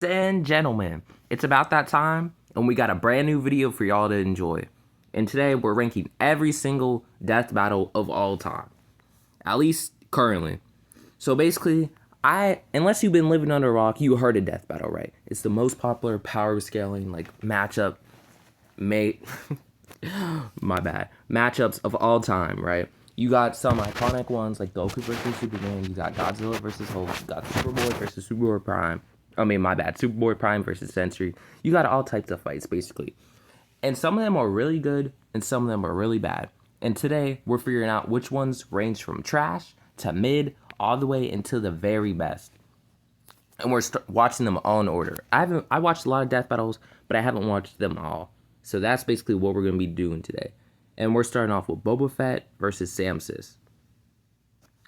And gentlemen, it's about that time, and we got a brand new video for y'all to enjoy. And today we're ranking every single death battle of all time, at least currently. So basically, unless you've been living under a rock, you heard of death battle, right? It's the most popular power scaling matchup, my bad, matchups of all time, right? You got some iconic ones like Goku versus Superman. You got Godzilla versus Hulk. You got Superboy versus Superboy Prime. Superboy Prime versus Sentry. You got all types of fights, basically. And some of them are really good, and some of them are really bad. And today, we're figuring out which ones range from trash to mid, all the way into the very best. And we're watching them all in order. I watched a lot of death battles, but I haven't watched them all. So that's basically what we're going to be doing today. And we're starting off with Boba Fett versus Samsis.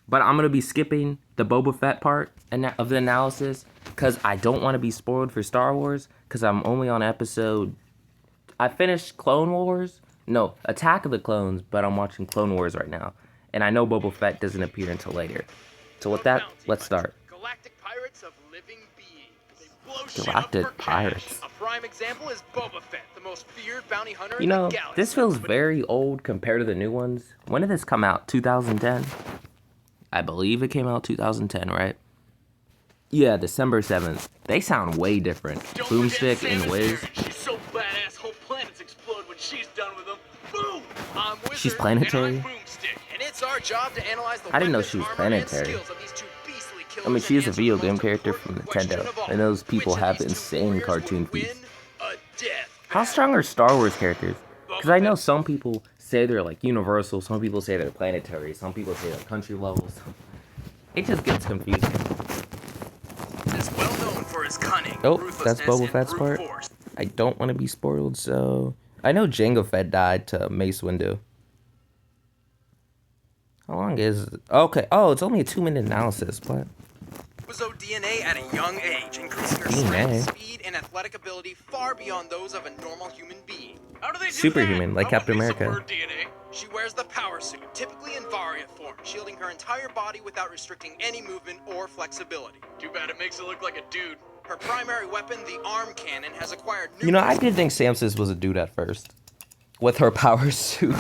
But I'm going to be skipping the Boba Fett part of the analysis because I don't want to be spoiled for Star Wars because I'm only on episode... I finished Clone Wars. No, Attack of the Clones, but I'm watching Clone Wars right now. And I know Boba Fett doesn't appear until later. So with that, let's start. Galactic pirates of living beings. They blow Galactic shit up for pirates. Cash. A prime example is Boba Fett, the most feared bounty hunter You know, in the galaxy. this feels very old compared to the new ones. When did this come out? 2010? I believe it came out 2010, right? Yeah, December 7th. They sound way different. Don't Boomstick forget and Samus Wiz. here. She's so badass, whole planets explode when she's done with them. Boom! I'm Wizard, She's planetary? and I'm Boomstick, and it's our job to analyze the I didn't know weapons, she was armor, and planetary. skills of these two beastly killers I mean, she is a and video answer the game most character from important question Nintendo, of all. and those people Which of have these two insane warriors cartoon would win feats. a death How battle? strong are Star Wars characters? Because I Boba know Fett. some people say they're like universal, some people say they're planetary, some people say they're country levels. It just gets confusing. Is well known for his cunning, Oh, that's ruthlessness, Boba and Fett's brute part. force. I don't want to be spoiled, so... I know Jango Fett died to Mace Windu. How long is it? Okay, oh, it's only a 2-minute analysis, but... Uzo DNA at a young age, increasing her DNA? strength, speed, and athletic ability far beyond those of a normal human being. How do they do Superhuman, that? like Captain America. DNA. She wears the power suit, typically in Varia form, shielding her entire body without restricting any movement or flexibility. Too bad it makes it look like a dude. Her primary weapon, the arm cannon, has acquired You know, I numerous- did think Samsis was a dude at first. With her power suit.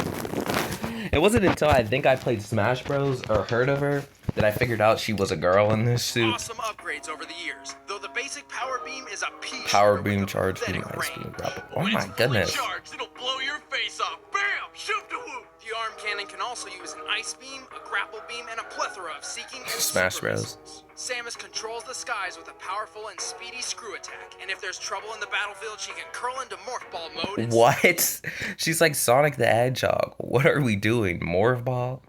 It wasn't until I think I played Smash Bros. Or heard of her that I figured out she was a girl in this suit. awesome upgrades over the years, though the basic power beam is a pea Power shooter beam with a charge, pathetic beam, ice beam, range. grapple. But Oh when my it's fully goodness. charged, it'll blow your face off. Bam! Shoot the whoop! The arm cannon can also use an ice beam, a grapple beam, and a plethora of seeking and Smash super Bros. missiles. Samus controls the skies with a powerful and speedy screw attack, and if there's trouble in the battlefield, she can curl into morph ball mode. And What? She's like Sonic the Hedgehog. What are we doing? Morph Ball?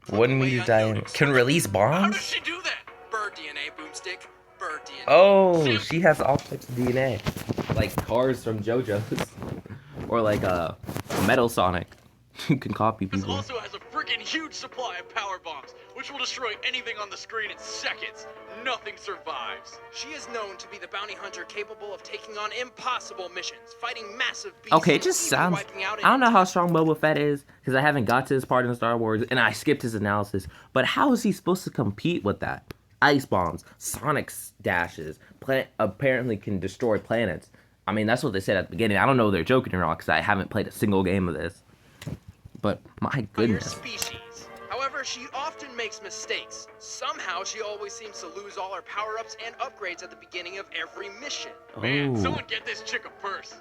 1 meter diameter. Can release How bombs? does she do that? Bird DNA, Boomstick. Bird DNA. Oh, she has all types of DNA. Like cars from JoJo's. Or like a Metal Sonic. You can copy This people. also has a freaking huge supply of power bombs, which will destroy anything on the screen in seconds. Nothing survives. She is known to be the bounty hunter capable of taking on impossible missions, fighting massive beasts. Okay, it and just even sounds... wiping out I don't know how strong Boba Fett is, because I haven't got to this part in Star Wars, and I skipped his analysis. But how is he supposed to compete with that? Ice bombs, Sonic dashes, apparently can destroy planets. I mean, that's what they said at the beginning. I don't know if they're joking or not, because I haven't played a single game of this. But, my Your goodness. species. However, she often makes mistakes. Somehow, she always seems to lose all her power-ups and upgrades at the beginning of every mission. Man, Oh. someone get this chick a purse.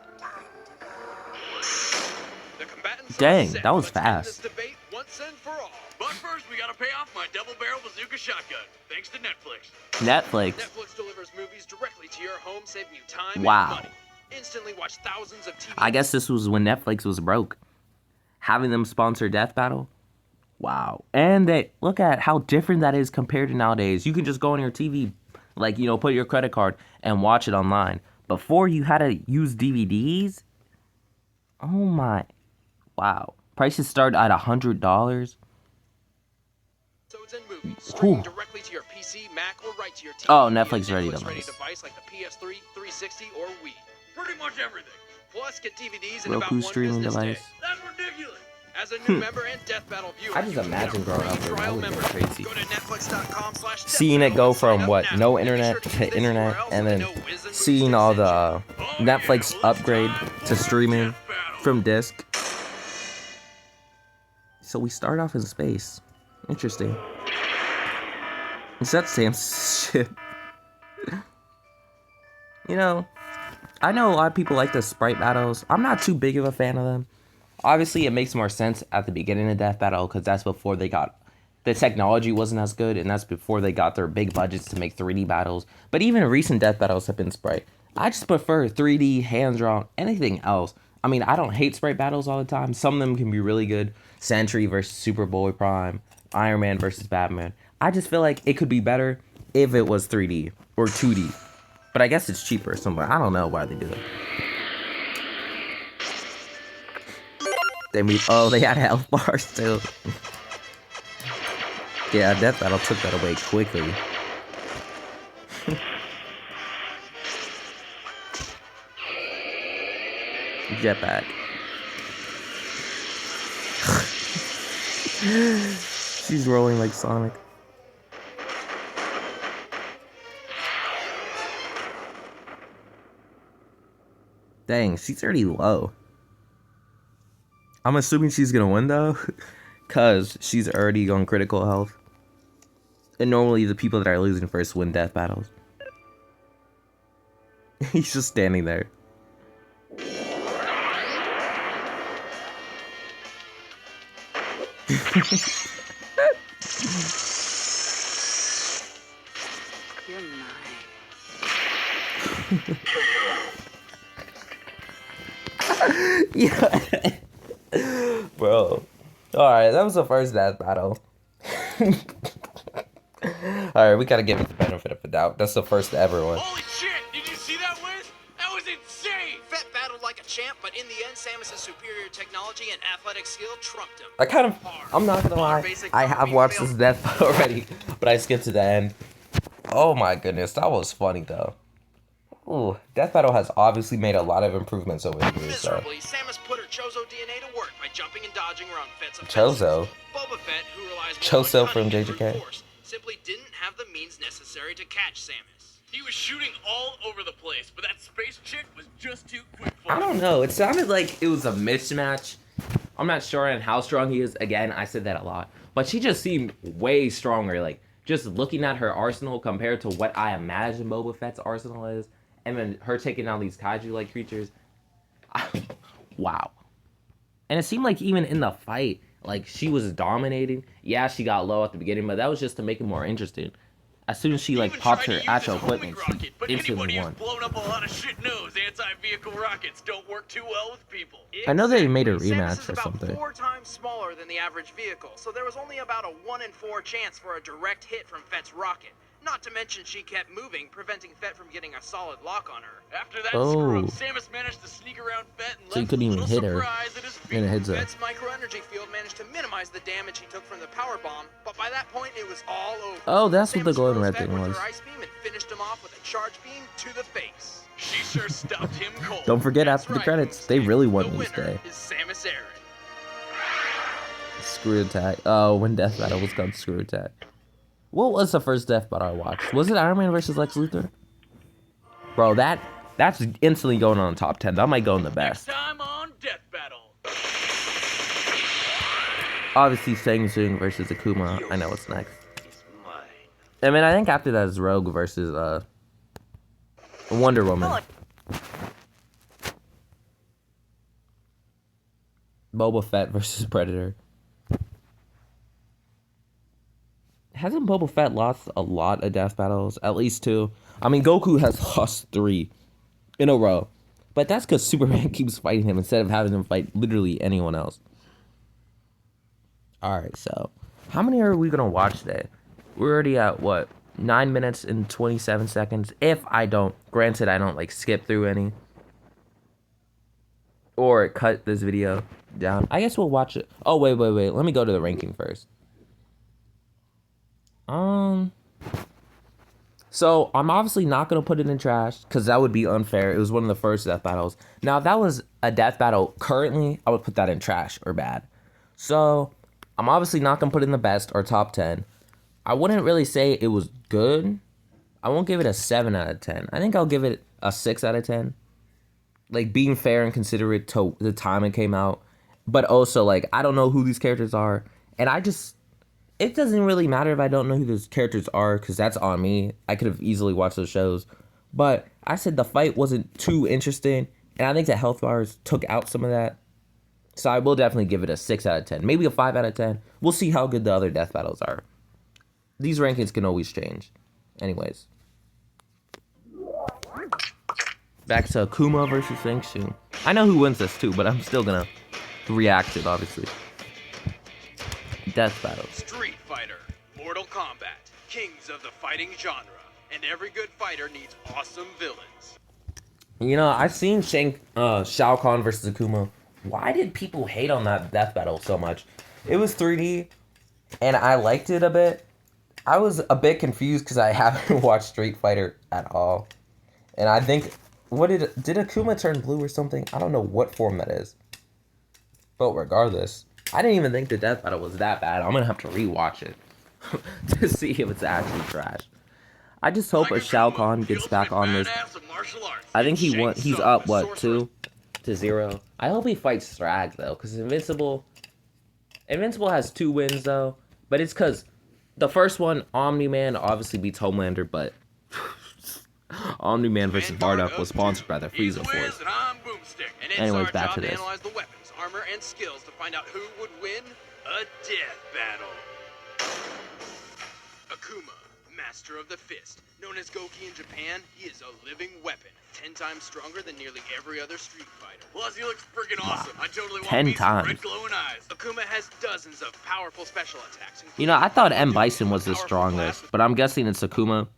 The combatants Dang, are set. that was Let's end fast. this debate once and for all. But first, we gotta pay off my double-barrel bazooka shotgun, thanks to Netflix. Netflix. Netflix delivers movies directly to your home, saving you time Wow. and money. Instantly watch thousands of TV. I guess this was when Netflix was broke. Having them sponsor Death Battle. Wow. And they look at how different that is compared to nowadays. You can just go on your TV, like, you know, put your credit card and watch it online. Before you had to use DVDs. Oh my. Wow. Prices start at $100. Episodes and movies Whew. streaming directly to your PC, Mac, or right to your TV. Oh, via Netflix ready Netflix-ready device. device like the PS3, 360, or Wii. Pretty much everything. Plus, get DVDs in about Roku one streaming business device. day. That's ridiculous. As a new member and Death Battle viewer, I just you can get a imagine growing up free there, trial that would've been membership. crazy. Go to netflix.com/deathbattle Seeing it go and sign from up what, now. no And be internet sure to use to this internet, URL so and they then know Wiz and seeing Boosty all sent you. the Netflix upgrade to streaming from disc. So we start off in space. Interesting. Is that Sam's ship? You know a lot of people like the sprite battles. I'm not too big of a fan of them. Obviously, it makes more sense at the beginning of Death Battle because that's before the technology wasn't as good, and that's before they got their big budgets to make 3D battles. But even recent Death Battles have been sprite. I just prefer 3D, hand-drawn, anything else. I mean, I don't hate sprite battles all the time. Some of them can be really good. Sentry versus Superboy Prime, Iron Man versus Batman. I just feel like it could be better if it was 3D or 2D. But I guess it's cheaper somewhere. I don't know why they do that. They had health bars too. Yeah, Death Battle took that away quickly. Jetpack. She's rolling like Sonic. Dang, she's already low. I'm assuming she's gonna win though, cause she's already on critical health. And normally the people that are losing first win death battles. He's just standing there. You're mine. Yeah. Bro. Alright, that was the first death battle. Alright, we gotta give it the benefit of the doubt. That's the first ever one. Holy shit! Did you see that, Wiz? That was insane! Fett battled like a champ, but in the end, Samus's superior technology and athletic skill trumped him. I'm not gonna lie, I have watched this death battle already, but I skipped to the end. Oh my goodness, that was funny though. Ooh, Death Battle has obviously made a lot of improvements over the years, so. Miserably, Samus put her Chozo DNA to work by jumping and dodging around Fett's Chozo? Boba Fett, who relies more Chozo on from cunning and JJK. brute force, simply didn't have the means necessary to catch Samus. He was shooting all over the place, but that space chick was just too quick for I him. don't know, it sounded like it was a mismatch. I'm not sure on how strong he is. Again, I said that a lot. But she just seemed way stronger, like, just looking at her arsenal compared to what I imagine Boba Fett's arsenal is. And then her taking down these kaiju-like creatures. Wow. And it seemed like even in the fight, like, she was dominating. Yeah, she got low at the beginning, but that was just to make it more interesting. As soon as she, like, Even popped tried her to use actual his homing equipment, rocket, she but instantly anybody won. who's blown up a lot of shit knows anti-vehicle rockets don't work too well with people. I know they made a Exactly. rematch Samus is or about something. 4 times smaller than the average vehicle, so there was only about a 1 in 4 chance for a direct hit from Fett's rocket. Not to mention she kept moving, preventing Fett from getting a solid lock on her. After that Oh. screw-up, Samus managed to sneak around Fett and So you left couldn't a even little hit her surprise at his feet. in a heads up. Fett's micro-energy field managed to minimize the damage he took from the power bomb, but by that point it was all over. Oh, that's what the Samus glowing froze red Fett thing with was. her ice beam and finished him off with a charge beam to the face. She sure stuffed him cold. Don't forget, That's after the right, credits, they Boosty. really won The these winner days. is Samus Aran. Screw Attack. Oh, when Death Battle was called Screw Attack. What was the first Death Battle I watched? Was it Iron Man versus Lex Luthor? Bro, that's instantly going on the top 10. That might go in the Next best. time on Death Battle. Obviously, Shang Tsung versus Akuma. I know what's next. I mean, I think after that is Rogue versus Wonder Woman. Boba Fett versus Predator. Hasn't Boba Fett lost a lot of death battles? At least 2. I mean, Goku has lost 3 in a row. But that's because Superman keeps fighting him instead of having him fight literally anyone else. Alright, so how many are we going to watch today? We're already at, what, 9 minutes and 27 seconds? If I don't, granted, I don't, like, skip through any. Or cut this video down. I guess we'll watch it. Oh, wait. Let me go to the ranking first. So I'm obviously not gonna put it in trash because that would be unfair. It was one of the first death battles. Now, if that was a death battle currently, I would put that in trash or bad. So, I'm obviously not going to put it in the best or top 10. I wouldn't really say it was good. I won't give it a 7 out of 10. I think I'll give it a 6 out of 10. Like, being fair and considerate to the time it came out. But also, like, I don't know who these characters are. And it doesn't really matter if I don't know who those characters are, because that's on me. I could have easily watched those shows. But I said the fight wasn't too interesting. And I think the health bars took out some of that. So I will definitely give it a 6 out of 10. Maybe a 5 out of 10. We'll see how good the other death battles are. These rankings can always change. Anyways. Back to Akuma versus Shang Tsung. I know who wins this too, but I'm still gonna react to it, obviously. Death battles. Street Fighter, Mortal Kombat, kings of the fighting genre, and every good fighter needs awesome villains. You know, I've seen Shao Kahn versus Akuma. Why did people hate on that death battle so much? It was 3D, and I liked it a bit. I was a bit confused because I haven't watched Street Fighter at all. And I think, did Akuma turn blue or something? I don't know what form that is. But regardless, I didn't even think the death battle was that bad. I'm going to have to rewatch it to see if it's actually trash. I just hope a Shao Kahn gets back on this. I think he's up, 2-0. I hope he fights Thrag, though, because Invincible has 2 wins, though. But it's because the first one, Omni-Man, obviously beats Homelander, but Omni-Man versus Bardock was sponsored by the Frieza Force. Anyways, back to this. Analyze the weapons, armor, and skills to find out who would win a death battle. Akuma, master of the fist. Known as Goki in Japan, he is a living weapon, 10 times stronger than nearly every other Street Fighter. Plus, he looks freaking awesome. I totally want 10 me some times. red glowing eyes. Akuma has dozens of powerful special attacks. You know, I thought M. including Bison was the powerful strongest, blast with but I'm guessing it's Akuma.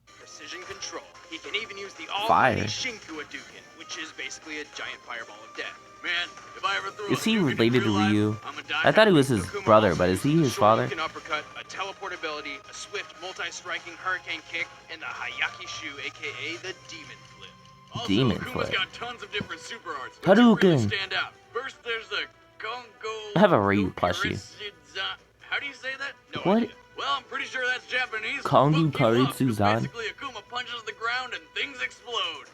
precision control. He can even use the Fire. all-mighty Shinku Hadouken, which is basically a giant fireball of death. Man, if I ever throw Is a he Hadouken in related to real life, Ryu? I'm a die I thought he was man. his Akuma brother, also but is he uses his a father? short-looking uppercut, a teleport ability, a swift multi-striking hurricane kick, and the Hayaki Shu, aka the Demon Flip. Also, Demon Akuma's Flip. got tons of different super arts, which really Hadouken. stand out. First, there's the Kongo. I have a Ryu plushie. How do you say that? No What? idea. Well, I'm pretty sure that's Japanese. Kongu Fuck you up, 'cause Karitsu-zan? Basically, Akuma punches the ground and things explode.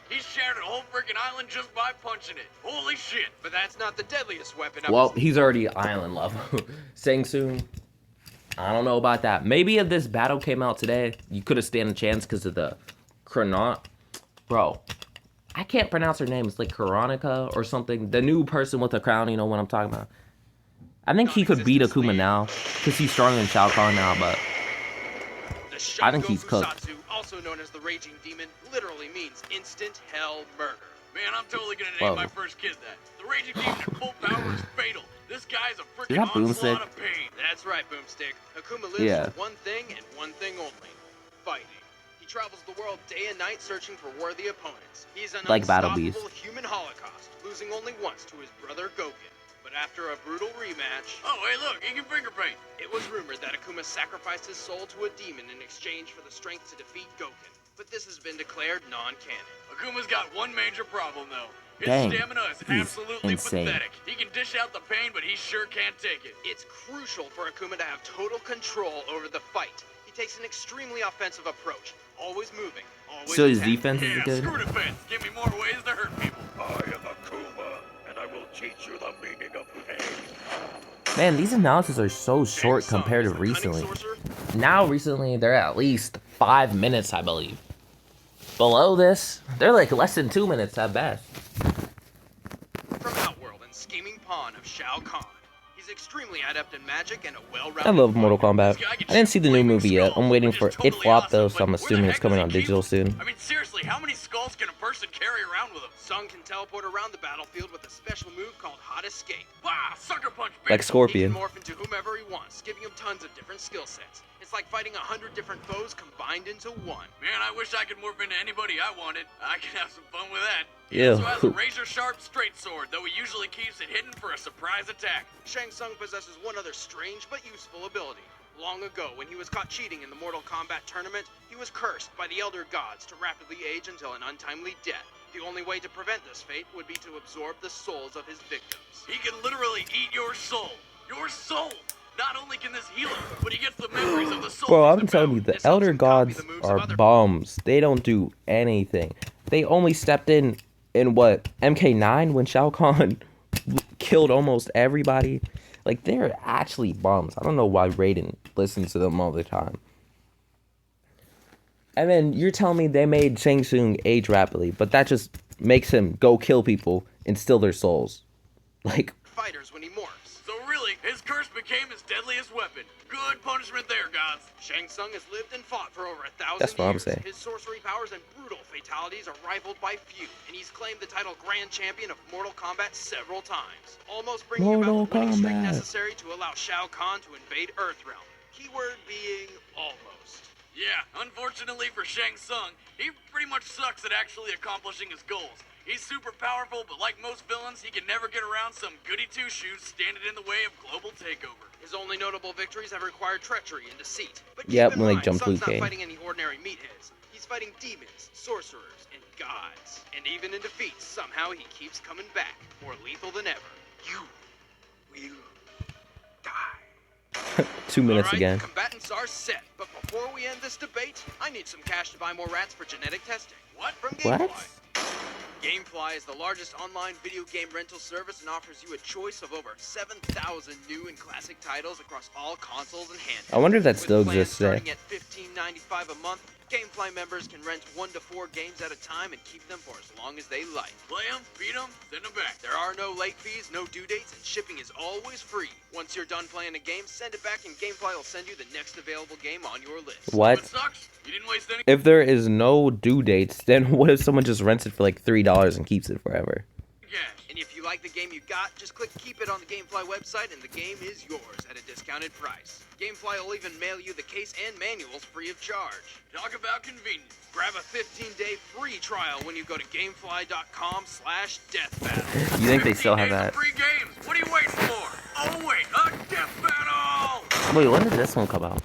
He shattered a whole freaking island just by punching it. Holy shit! But that's not the deadliest weapon. Well, he's already island level. Shang Tsung, I don't know about that. Maybe if this battle came out today, you could have stand a chance because of the Chronot. Bro, I can't pronounce her name. It's like Koronika or something. The new person with the crown, you know what I'm talking about. I think he could beat Akuma now because he's stronger than Shao Kahn now, but The I think he's Shogoku cooked. Satsu, also known as the Raging Demon, literally means instant hell murder. Man, I'm totally gonna name Whoa. my first kid that. The Raging Demon at full power is fatal. This guy's a freaking that Boomstick? onslaught of pain. That's right, Boomstick. Akuma lives Yeah. for one thing and one thing only: fighting. He travels the world day and night searching for worthy opponents. He's an Like Battle unstoppable human holocaust, losing only once to his brother Goken. But after a brutal rematch, Oh, hey, look, he can finger paint. it was rumored that Akuma sacrificed his soul to a demon in exchange for the strength to defeat Goken. But this has been declared non-canon. Akuma's got one major problem, though. His Dang, stamina is he's absolutely insane. pathetic. He can dish out the pain, but he sure can't take it. It's crucial for Akuma to have total control over the fight. He takes an extremely offensive approach, always moving, always So his attacking. defense is Yeah, good. screw defense. Give me more ways to hurt people. I am Akuma, and I will teach you the meaning of pain. Man, these analyses are so short Shang Tsung compared is to the cunning recently. sorcerer. Now, recently, they're at least 5 minutes, I believe. Below this, they're like less than 2 minutes at best. From Outworld and scheming pawn of Shao Kahn. He's extremely adept in magic and a well-rounded I love Mortal fighter. Kombat. I didn't see the new movie yet. I'm waiting for it flopped though, so I'm assuming it's coming on digital soon. I mean, seriously, how many skulls can a person carry around with them? Sung can teleport around the battlefield with a special move called Hot Escape. Wow, sucker punch, Like bitch. Scorpion. He can morph into whomever he wants, giving him tons of different skill sets. It's like fighting 100 different foes combined into one. Man, I wish I could morph into anybody I wanted. I can have some fun with that. He Ew. also has a razor-sharp straight sword, though he usually keeps it hidden for a surprise attack. Shang Tsung possesses one other strange but useful ability. Long ago, when he was caught cheating in the Mortal Kombat tournament, he was cursed by the Elder Gods to rapidly age until an untimely death. The only way to prevent this fate would be to absorb the souls of his victims. He can literally eat your soul. Your soul! Not only can this heal him, but he gets the memories of the soul. Bro, I'm telling you, the This helps Elder him copy Gods the moves of are other- bums. They don't do anything. They only stepped in what, MK9 when Shao Kahn killed almost everybody. Like, they're actually bums. I don't know why Raiden listens to them all the time. And then you're telling me they made Shang Tsung age rapidly, but that just makes him go kill people and steal their souls. Like, Fighters when he morphs. So really, his curse became his deadliest weapon. Good punishment there, gods. Shang Tsung has lived and fought for over 1,000 That's what I'm years. saying. His sorcery powers and brutal fatalities are rivaled by few, and he's claimed the title Grand Champion of Mortal Kombat several times, almost bringing Mortal about the winning streak Kombat. necessary to allow Shao Kahn to invade Earthrealm. Keyword being almost. Yeah, unfortunately for Shang Tsung, he pretty much sucks at actually accomplishing his goals. He's super powerful, but like most villains, he can never get around some goody two-shoes standing in the way of global takeover. His only notable victories have required treachery and deceit. But Yep, keep in when they mind, jumped Tsung's Liu not Kang. fighting any ordinary meatheads. He's fighting demons, sorcerers, and gods. And even in defeat, somehow he keeps coming back, more lethal than ever. You will die. 2 minutes All right, again. the combatants are set, but before we end this debate, I need some cash to buy more rats for genetic testing. What? From What? Gamefly. Gamefly is the largest online video game rental service and offers you a choice of over 7,000 new and classic titles across all consoles and handhelds. I wonder if that With still plans exists today. starting at $15.95 a month, Gamefly members can rent 1 to 4 games at a time and keep them for as long as they like. Play him, beat him, send him back. There are no late fees, no due dates, and shipping is always free. Once you're done playing a game, send it back and Gamefly will send you the next available game on your list. What? What sucks? You didn't waste any. If there is no due dates, then what if someone just rents it for like $3 and keeps it forever? cash. And if you like the game you got, just click Keep It on the Gamefly website and the game is yours at a discounted price. Gamefly will even mail you the case and manuals free of charge. Talk about convenience. Grab a 15-day free trial when you go to gamefly.com/deathbattle. You think they still 15 have days of that? free games. What are you waiting for? Oh wait, a death battle! Wait, when did this one come out?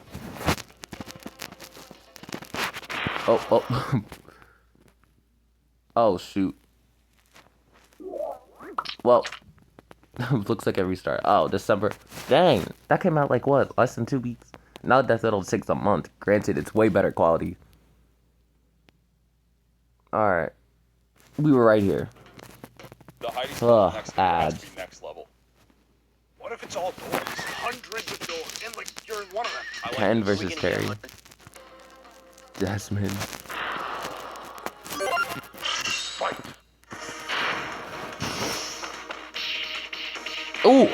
Oh. Oh, shoot. Well, looks like a restart. Oh, December. Dang, that came out like what? Less than 2 weeks? Now Death Battle takes a month. Granted, it's way better quality. Alright. We were right here. The hiding Ugh, spot next to has ads. to be next level. What if it's all doors? Hundreds of doors, and like you're in one of them. I like Ken this. versus Terry. Desmond. Fight. Ooh!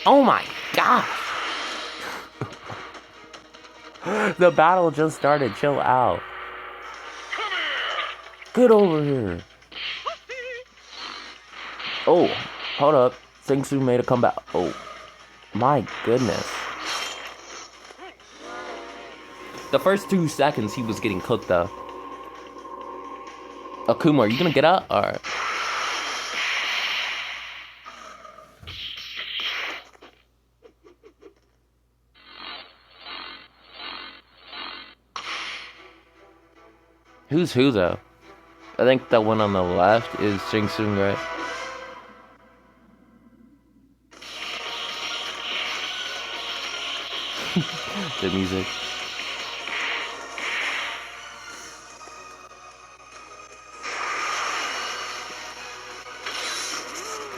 Oh my god! The battle just started. Chill out. Come here. Get over here. Oh, hold up. Shang Tsung made a comeback. Oh, my goodness. The first 2 seconds he was getting cooked up. Akuma, are you gonna get up? Or... Who's who though? I think the one on the left is Shang Tsung, right? The music.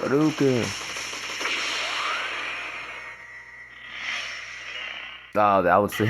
Hadouken. Oh, that was sick.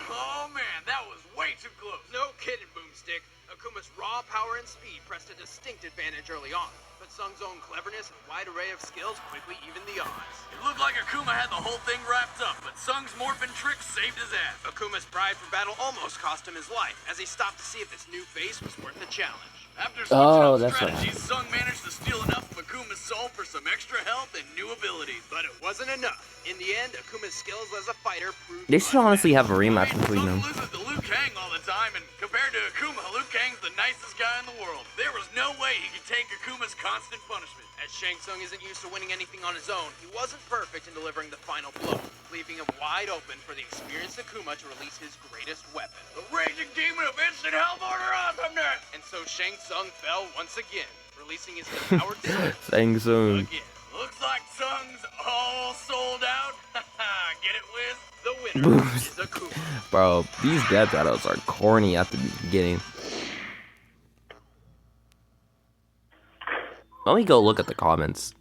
Oh man, that was way too close. No kidding, Boomstick. Akuma's raw power and speed pressed a distinct advantage early on, but Sung's own cleverness and wide array of skills quickly evened the odds. It looked like Akuma had the whole thing wrapped up, but Sung's morphin' trick saved his ass. Akuma's pride for battle almost cost him his life, as he stopped to see if this new face was worth the challenge. After switching Oh, up that's strategies, Sung managed to steal enough of Akuma's soul for some extra health and new abilities. But it wasn't enough. In the end, Akuma's skills as a fighter proved They should honestly have a unmatched. rematch between Sung them. loses to Liu Liu Kang all the time, and compared to Akuma, Liu Kang's the nicest guy in the world. There was no way he could take Akuma's constant punishment. As Shang Tsung isn't used to winning anything on his own, he wasn't perfect in delivering the final blow, leaving him wide open for the experienced Akuma to release his greatest weapon. The raging demon of instant Hellborder awesomeness! And so Shang Tsung fell once again, releasing his devoured soul Shang Tsung. Again. Looks like Tsung's all sold out. Get it, Wiz? The winner is Akuma. Bro, these death battles are corny at the beginning. Let me go look at the comments.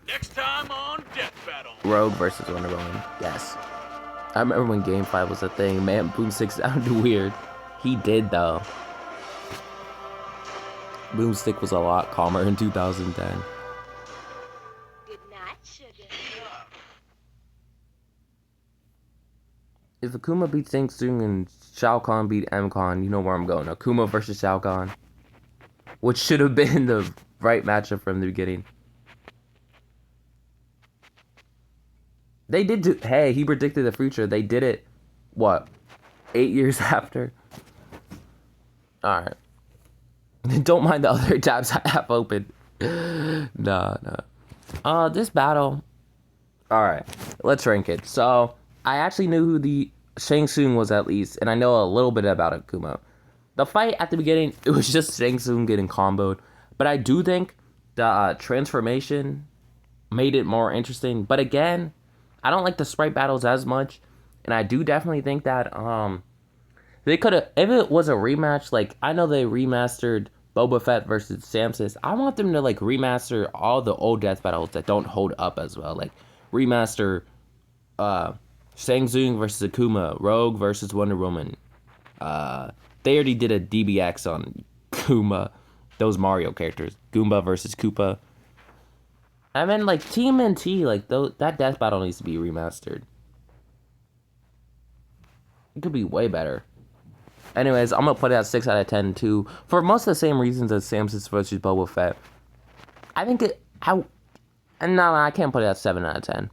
Next time on Death Battle. Rogue versus Wonder Woman. Yes. I remember when Game 5 was a thing. Man, Boomstick sounded weird. He did, though. Boomstick was a lot calmer in 2010. Good night, sugar. If Akuma beats Shang Tsung and Shao Kahn beat M-Con, you know where I'm going. Akuma versus Shao Kahn. Which should have been the right matchup from the beginning. They did do... Hey, he predicted the future. They did it, what, 8 years after? Alright. Don't mind the other tabs I have open. Nah. This battle... Alright, let's rank it. So, I actually knew who the Shang Tsung was at least, and I know a little bit about Akuma. The fight at the beginning, it was just Shang Tsung getting comboed. But I do think the transformation made it more interesting. But again, I don't like the sprite battles as much. And I do definitely think that they could have, if it was a rematch, like I know they remastered Boba Fett versus Samsis. I want them to like remaster all the old death battles that don't hold up as well. Like remaster Shang Tsung versus Akuma, Rogue versus Wonder Woman. They already did a DBX on Kuma, those Mario characters. Goomba versus Koopa. I mean, like, TMNT, like, that death battle needs to be remastered. It could be way better. Anyways, I'm gonna put it at 6 out of 10, too. For most of the same reasons as Samsis versus Boba Fett. I think it... No, I can't put it at 7 out of 10.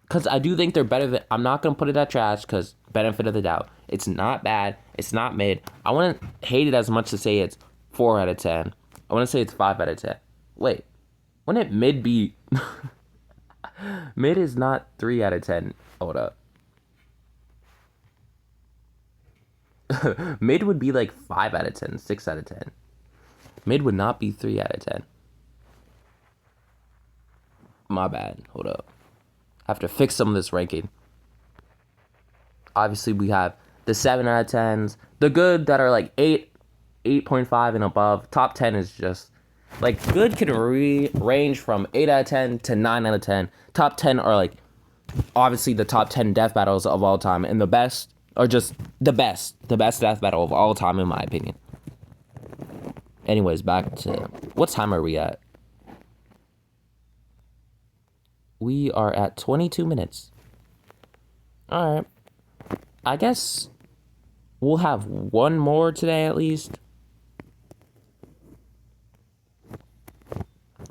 Because I do think they're better than... I'm not gonna put it at trash, because benefit of the doubt. It's not bad. It's not mid. I wouldn't hate it as much to say it's 4 out of 10. I want to say it's 5 out of 10. Wait. Wouldn't mid be... Mid is not 3 out of 10. Hold up. Mid would be like 5 out of 10, 6 out of 10. Mid would not be 3 out of 10. My bad. Hold up. I have to fix some of this ranking. Obviously, we have the 7 out of 10s. The good that are like 8, 8.5 and above. Top 10 is just... Like, good can range from 8 out of 10 to 9 out of 10. Top 10 are, like, obviously the top 10 death battles of all time. And the best are just the best. The best death battle of all time, in my opinion. Anyways, back to... What time are we at? We are at 22 minutes. Alright. I guess we'll have one more today, at least.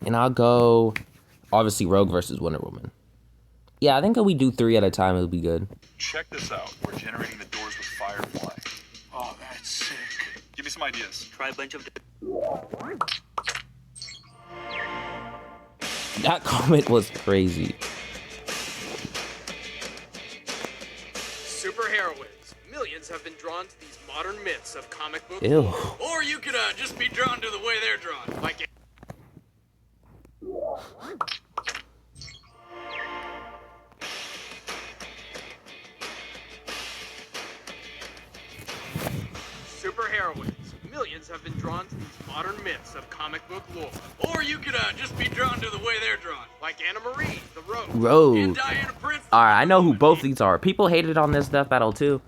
And I'll go, obviously, Rogue versus Wonder Woman. Yeah, I think if we do 3 at a time, it'll be good. Check this out. We're generating the doors with Firefly. Oh, that's sick. Give me some ideas. Try a bunch of... That comment was crazy. Superheroines. Millions have been drawn to these modern myths of comic book Ew. lore. Or you could just be drawn to the way they're drawn. Like superheroines. Millions have been drawn to these modern myths of comic book lore. Or you could just be drawn to the way they're drawn. Like Anna Marie, the Rogue. And Rogue. Diana Prince. Alright, I know who both these are. People hated on this death battle, too.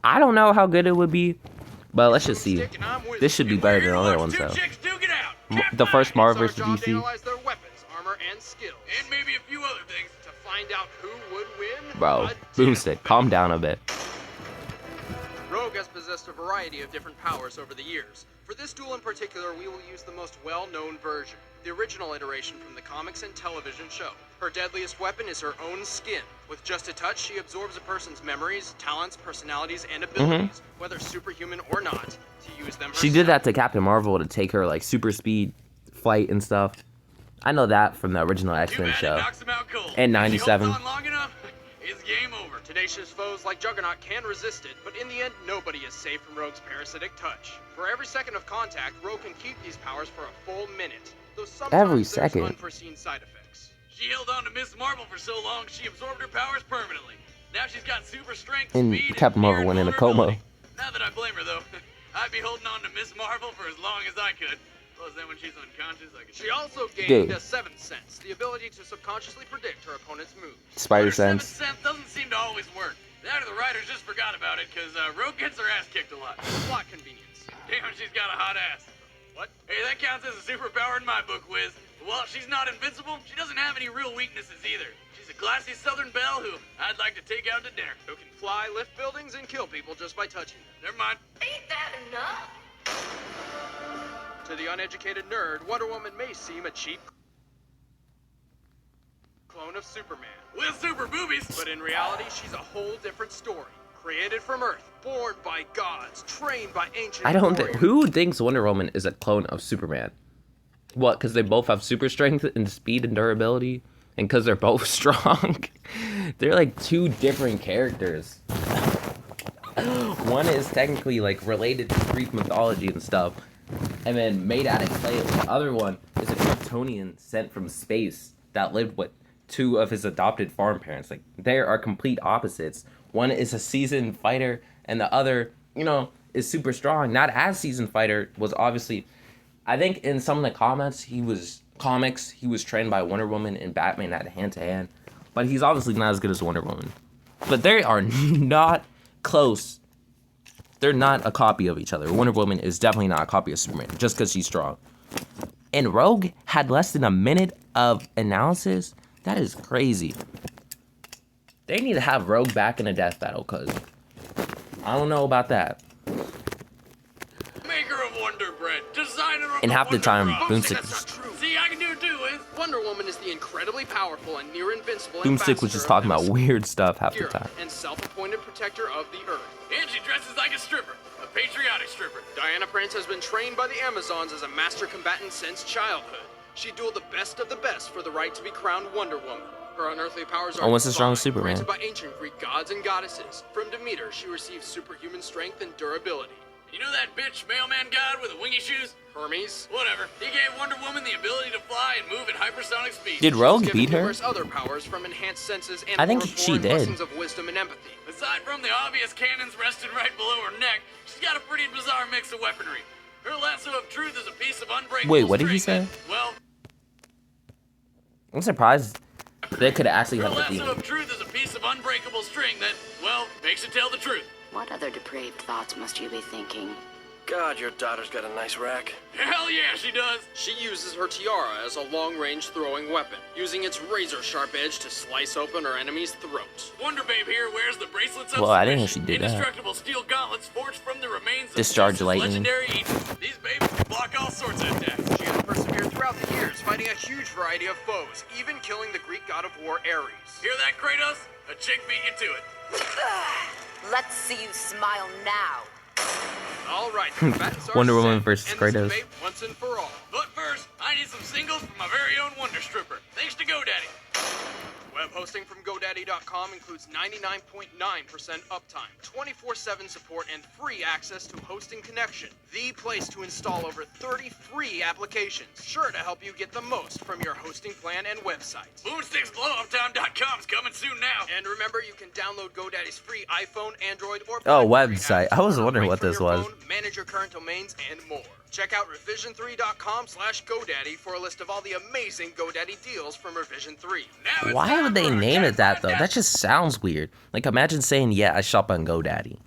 I don't know how good it would be. But let's just see. Stick and I'm with This should be you. better We're than here to other watch ones, two though. chicks duke it out. The first Marvel It's our versus job to DC. analyze their weapons, armor, and skills. And maybe a few other things. To find out who would win. Bro, a death Boomstick, calm down a bit. Rogue has possessed a variety of different powers over the years. For this duel in particular, we will use the most well-known version, the original iteration from the comics and television show. Her deadliest weapon is her own skin. With just a touch, she absorbs a person's memories, talents, personalities, and abilities, whether superhuman or not, to use them herself. She did that to Captain Marvel to take her like super speed, flight, and stuff. I know that from the original X-Men show. Knocks him out cold. And If she 97. holds on long enough, it's game over. Tenacious foes like Juggernaut can resist it, but in the end, nobody is safe from Rogue's parasitic touch. For every second of contact, Rogue can keep these powers for a full minute, though sometimes Every there's second. unforeseen side effects. She held on to Miss Marvel for so long, she absorbed her powers permanently. Now she's got super strength, And speed, Captain and Marvel near went in a coma. invulnerability. Not that I blame her, though. I'd be holding on to Miss Marvel for as long as I could. Plus, then when she's unconscious, I could... She also gained Dude. a seventh sense, the ability to subconsciously predict her opponent's moves. Spider Her seventh sense. sense doesn't seem to always work. That or the writers just forgot about it, because Rogue gets her ass kicked a lot. Plot convenience. Damn, she's got a hot ass. What? Hey, that counts as a superpower in my book, Wiz. While she's not invincible, she doesn't have any real weaknesses either. She's a classy Southern belle who I'd like to take out to dinner. Who can fly, lift buildings, and kill people just by touching them. Never mind. Ain't that enough? To the uneducated nerd, Wonder Woman may seem a cheap clone of Superman. With super boobies. But in reality, she's a whole different story. Created from Earth, born by gods, trained by ancient I don't think. warriors. Who thinks Wonder Woman is a clone of Superman? What? Because they both have super strength and speed and durability, and because they're both strong. They're like two different characters. One is technically like related to Greek mythology and stuff, and then made out of clay. The other one is a Kryptonian sent from space that lived with two of his adopted farm parents. Like, they are complete opposites. One is a seasoned fighter, and the other, is super strong. Not as seasoned fighter, was obviously, I think in some of the he was trained by Wonder Woman and Batman at hand to hand, but he's obviously not as good as Wonder Woman. But they are not close. They're not a copy of each other. Wonder Woman is definitely not a copy of Superman just because she's strong. And Rogue had less than a minute of analysis. That is crazy. They need to have Rogue back in a death battle, because I don't know about that. Maker of Wonder Bread. Designer of And half the Wonder time, Bra. Boomstick That's not true. See, I can do it too, Wiz. Wonder Woman is the incredibly powerful and near invincible Boomstick was just ambassador talking of about weird stuff half the Hero time. and self-appointed protector of the Earth. And she dresses like a stripper. A patriotic stripper. Diana Prince has been trained by the Amazons as a master combatant since childhood. She dueled the best of the best for the right to be crowned Wonder Woman. Her unearthly powers are Almost as strong as divine, Superman. granted by ancient Greek gods and goddesses. From Demeter, she receives superhuman strength and durability. You know that bitch mailman god with the wingy shoes? Hermes Whatever. He gave Wonder Woman the ability to fly and move at hypersonic speed. Did Rogue given beat her? numerous other powers from enhanced senses and I think more she foreign did. lessons of wisdom and empathy. Aside from the obvious cannons resting right below her neck, she's got a pretty bizarre mix of weaponry. Her lasso of truth is a piece of unbreakable Wait, what did he string say? that, well, I'm surprised they could actually her have the lasso theme. of truth is a piece of unbreakable string that, well, makes it tell the truth. What other depraved thoughts must you be thinking? God, your daughter's got a nice rack. Hell yeah, she does. She uses her tiara as a long-range throwing weapon, using its razor-sharp edge to slice open her enemy's throat. Wonder Babe here wears the bracelets of Well, I didn't know Switch, she did that. indestructible steel gauntlets forged from the remains of Discharge Zeus's lightning. legendary Aegis. These babes can block all sorts of attacks. She has persevered throughout the years, fighting a huge variety of foes, even killing the Greek god of war Ares. Hear that, Kratos? A chick beat you to it. Let's see you smile now. All right, the combatants are Wonder Woman set. versus End this Kratos. debate once and for all. But first, I need some singles from my very own Wonder Stripper. Thanks to GoDaddy. Web hosting from GoDaddy.com includes 99.9% uptime, 24/7 support, and free access to Hosting Connection, the place to install over 30 free applications, sure to help you get the most from your hosting plan and website. BoomsticksBlowUpTime.com's coming soon now. And remember, you can download GoDaddy's free iPhone, Android, or Oh, BlackBerry website. apps I was right wondering what from this your was. phone, manage your current domains, and more. Check out revision3.com/GoDaddy for a list of all the amazing GoDaddy deals from Revision 3. Now it's Why time would they for a name it that, though? Cat That just sounds weird. Like, imagine saying, yeah, I shop on GoDaddy.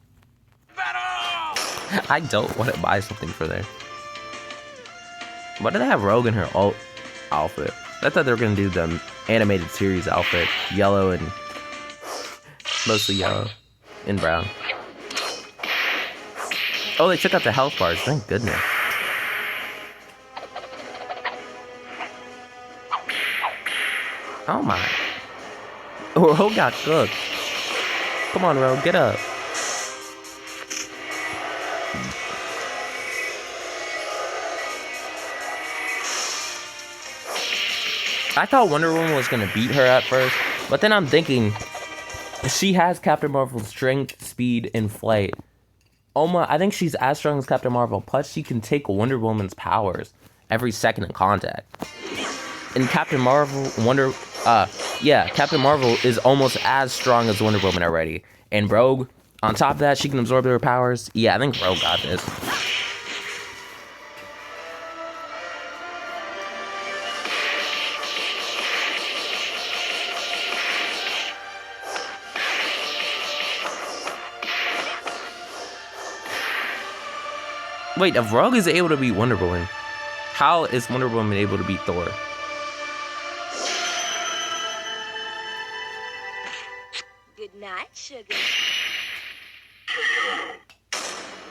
Battle! I don't want to buy something for there. Why do they have Rogue in her alt outfit? I thought they were going to do the animated series outfit. Yellow and... mostly yellow and brown. Oh, they took out the health bars. Thank goodness. Oh my. Rogue got cooked. Come on, Rogue, get up. I thought Wonder Woman was gonna beat her at first, but then I'm thinking she has Captain Marvel's strength, speed, and flight. I think she's as strong as Captain Marvel. Plus, she can take Wonder Woman's powers every second in contact. And Captain Marvel is almost as strong as Wonder Woman already. And Rogue, on top of that, she can absorb her powers. Yeah, I think Rogue got this. Wait, if Rogue is able to beat Wonder Woman, how is Wonder Woman able to beat Thor? Good night, sugar.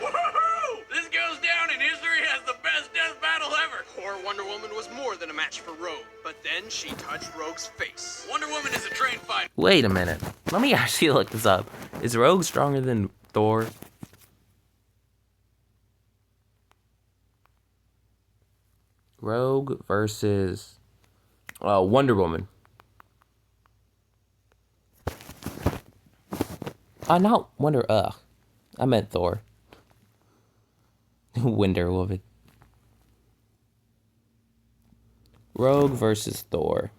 Woohoo! This goes down in history as the best death battle ever. Poor Wonder Woman was more than a match for Rogue, but then she touched Rogue's face. Wonder Woman is a trained fighter. Wait a minute. Let me actually look this up. Is Rogue stronger than Thor? Rogue versus Wonder Woman. Not Wonder. I meant Thor. Wonder Woman. Rogue versus Thor.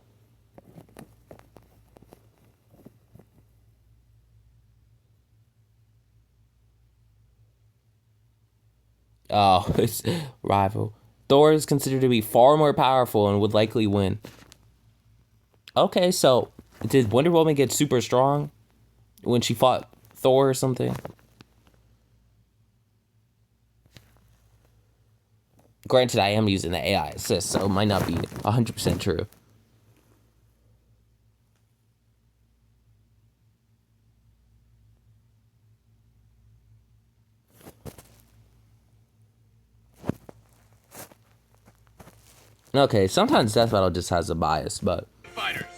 Oh, it's rival. Thor is considered to be far more powerful and would likely win. Okay, so did Wonder Woman get super strong when she fought Thor or something? Granted, I am using the AI assist, so it might not be 100% true. Okay, sometimes Death Battle just has a bias, but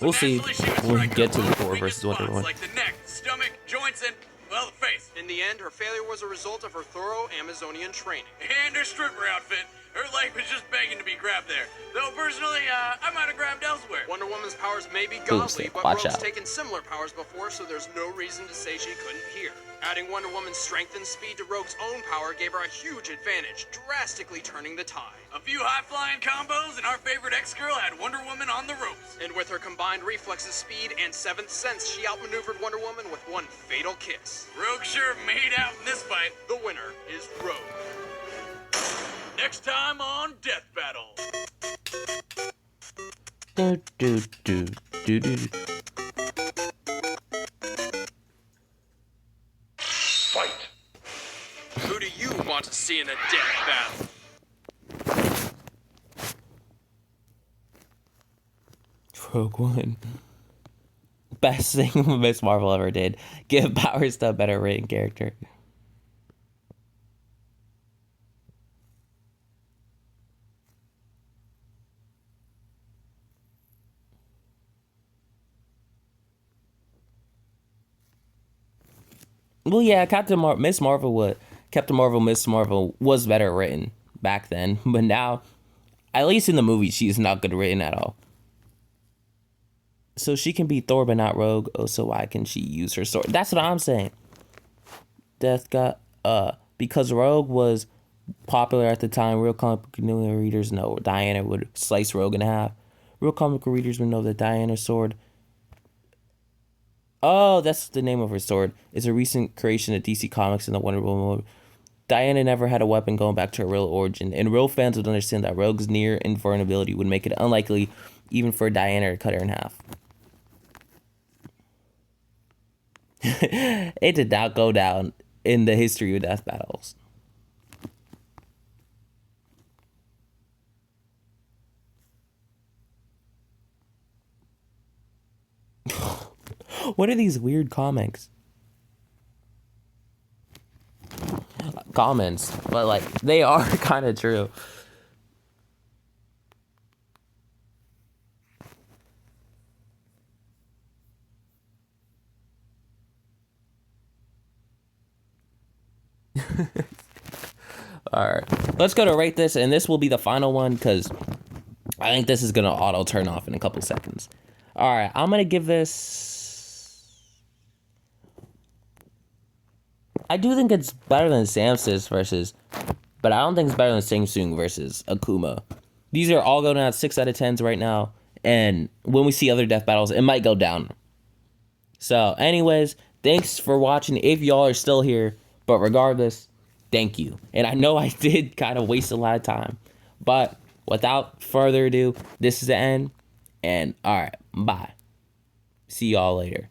we'll see when we get to the Thor versus Wonder Woman. Like the neck, stomach, joints, and, well, the face. In the end, her failure was a result of her thorough Amazonian training. And her stripper outfit. Her leg was just begging to be grabbed there. Though, personally, I might have grabbed elsewhere. Wonder Woman's powers may be godly, but watch Rogue's out. taken similar powers before, so there's no reason to say she couldn't hear. Adding Wonder Woman's strength and speed to Rogue's own power gave her a huge advantage, drastically turning the tide. A few high-flying combos, and our favorite ex-girl had Wonder Woman on the ropes. And with her combined reflexes, speed, and seventh sense, she outmaneuvered Wonder Woman with one fatal kiss. Rogue sure made out in this fight. The winner is Rogue. Next time on Death Battle. Fight. Who do you want to see in a death battle? Rogue One. Best thing Miss Marvel ever did. Give powers to a better written character. Well, yeah, Miss Marvel was better written back then, but now, at least in the movie, she's not good written at all. So she can be Thor, but not Rogue. Oh, so why can she use her sword? That's what I'm saying. Because Rogue was popular at the time, real comic book readers know Diana would slice Rogue in half. Real comic book readers would know that Diana's sword. Oh, that's the name of her sword. It's a recent creation of DC Comics in the Wonder Woman mode. Diana never had a weapon going back to her real origin, and real fans would understand that Rogue's near invulnerability would make it unlikely even for Diana to cut her in half. It did not go down in the history of death battles. What are these weird comics? Comments, but like they are kind of true. All right, let's go to rate this, and this will be the final one because I think this is gonna auto turn off in a couple seconds. All right, I'm gonna give this. I do think it's better than Samsis versus, but I don't think it's better than Samsung versus Akuma. These are all going at 6 out of 10s right now, and when we see other death battles, it might go down. So, anyways, thanks for watching. If y'all are still here, but regardless, thank you. And I know I did kind of waste a lot of time, but without further ado, this is the end. And all right, bye. See y'all later.